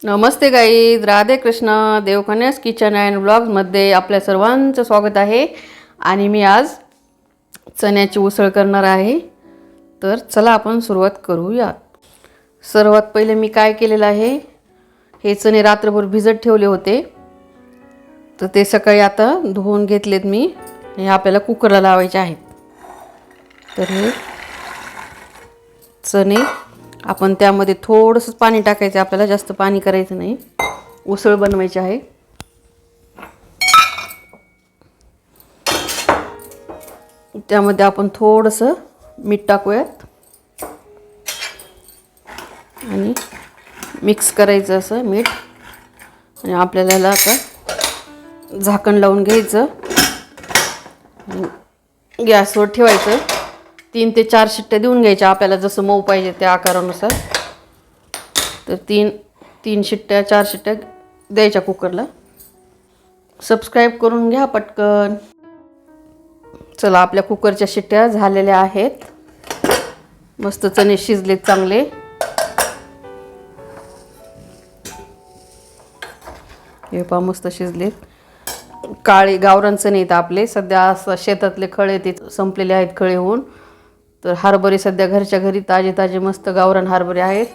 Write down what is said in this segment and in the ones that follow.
नमस्ते guys, Radhe Krishna. देवकन्यास kitchen and ब्लॉग्समध्ये आपल्या सर्वांचं स्वागत आहे. आणि मी आज चण्याची उसळ करणार आहे. तर चला आपण सुरुवात करूया. सर्वात पहिले मी काय केलेलं आहे, हे चणे रात्रभर भिजत ठेवले होते. तर ते सकाळी आता धुवून घेतलेत मी. हे आपल्याला कुकरला लावायचे आहेत. तर हे चणे आपण त्यामध्ये थोडंसं पाणी टाकायचं. आपल्याला जास्त पाणी करायचं नाही, उसळ बनवायची आहे. त्यामध्ये आपण थोडंसं मीठ टाकूयात आणि मिक्स करायचं असं मीठ. आणि आपल्याला याला आता झाकण लावून घ्यायचं, गॅसवर ठेवायचं. 3 ते 4 शिट्ट्या देऊन घ्यायच्या, आपल्याला जसं मऊ पाहिजे त्या आकारानुसार. तर 3 शिट्ट्या 4 शिट्ट्या द्यायच्या कुकरला. सबस्क्राईब करून घ्या पटकन. चला, आपल्या कुकरच्या शिट्ट्या झालेल्या आहेत. मस्त चणे शिजलेत चांगले. हे पहा मस्त शिजलेत. काळे गावरान चणे आहेत आपले. सध्या असं शेतातले खळे ते संपलेले आहेत, खळे होऊन. तर हरभरे सध्या घरच्या घरी ताजे ताजे मस्त गावरान हरभरे आहेत.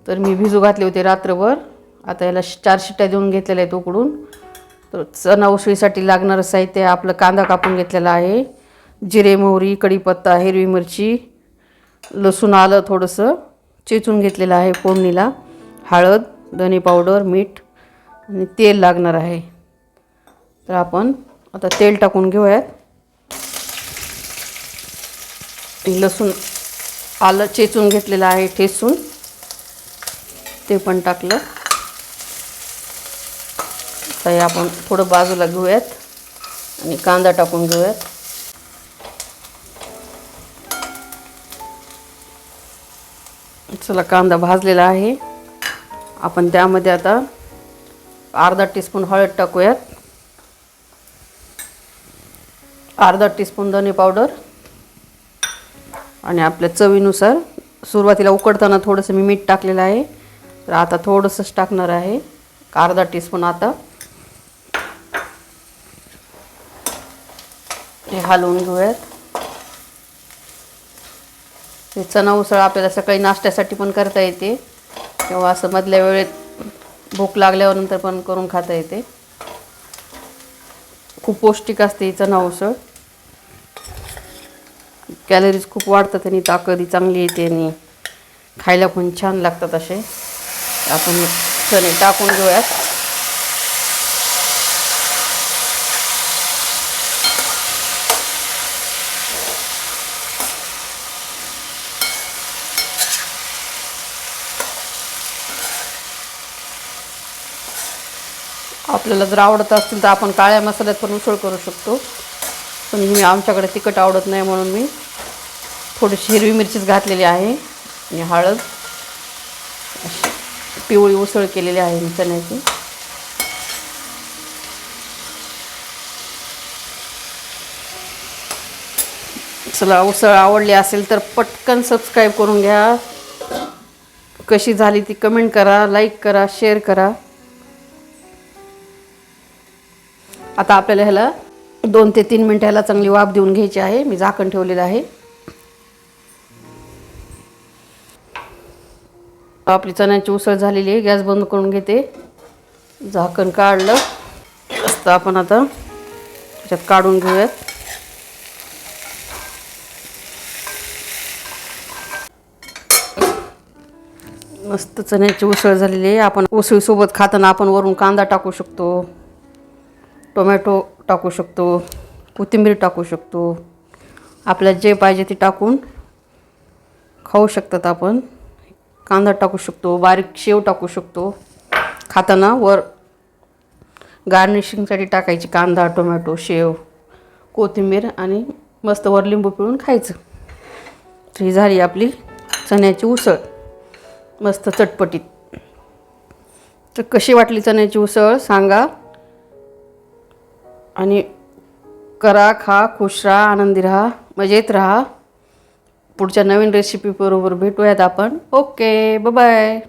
तर मी भिजू घातले होते रात्रभर. आता याला 4 शिट्ट्या देऊन घेतलेल्या आहेत उकडून. तर चणा उसळीसाठी लागणारं साहित्य आपलं: कांदा कापून घेतलेला आहे, जिरे मोहरी कढीपत्ता हिरवी मिरची, लसूण आलं थोडंसं चेचून घेतलेलं आहे फोडणीला, हळद धने पावडर मीठ आणि तेल लागणार आहे. तर आपण आता तेल टाकून घेऊयात. लसूण आलं चेचून घेतलेलं आहे ठेचून, ते पण टाकलं. आता हे आपण थोडं बाजूला घेऊयात आणि कांदा टाकून घेऊयात. चला, कांदा भाजलेला आहे. आपण त्यामध्ये आता अर्धा टीस्पून हळद टाकूयात, अर्धा टीस्पून धने पावडर आणि आपल्या चवीनुसार. सुरुवातीला उकडताना थोडंसं मी मीठ टाकलेलं आहे, तर आता थोडंसंच टाकणार आहे, अर्धा टीस्पून. आता हे हलवून घेऊयात. हे चणा उसळ आपल्याला सकाळी नाश्त्यासाठी पण करता येते, किंवा असं मधल्या वेळेत भूक लागल्यावर नंतर पण करून खाता येते. खूप पौष्टिक असते ही चणा उसळ. कॅलरीज खूप वाढतात आणि ताकदी चांगली येते आणि खायला पण छान लागतात असे. आपण चणे टाकून घेऊयात. आपल्याला जर आवडत असतील तर आपण काळ्या मसाल्यात पण उसळ करू शकतो, पण मी आमच्याकडे तिखट आवडत नाही म्हणून मी थोडीशी हिरवी मिरचीच घातलेली आहे आणि हळद. पिवळी उसळ केलेली आहे मी चण्याची. चला, उसळ आवडली असेल तर पटकन सबस्क्राईब करून घ्या. कशी झाली ती कमेंट करा, लाईक करा, शेअर करा. आता आपल्याला ह्याला 2 ते 3 मिनिटं ह्याला चांगली वाफ देऊन घ्यायची आहे. मी झाकण ठेवलेलं आहे. आपली चण्याची उसळ झालेली आहे. गॅस बंद करून घेते. झाकण काढलं असतं. आपण आता त्याच्यात काढून घेऊयात. मस्त चण्याची उसळ झालेली आहे. आपण उसळीसोबत खाताना आपण वरून कांदा टाकू शकतो, टोमॅटो टाकू शकतो, कोथिंबीर टाकू शकतो. आपल्याला जे पाहिजे ते टाकून खाऊ शकतात आपण. कांदा टाकू शकतो, बारीक शेव टाकू शकतो. खाताना वर गार्निशिंगसाठी टाकायची कांदा टोमॅटो शेव कोथिंबीर आणि मस्त वर लिंबू पिळून खायचं. तर ही झाली आपली चण्याची उसळ, मस्त चटपटीत. तर कशी वाटली चण्याची उसळ सांगा आणि करा, खा, खुश राहा, आनंदी राहा, मजेत राहा. पुढच्या नवीन रेसिपी बरोबर भेटूयात आपण. Okay, bye bye.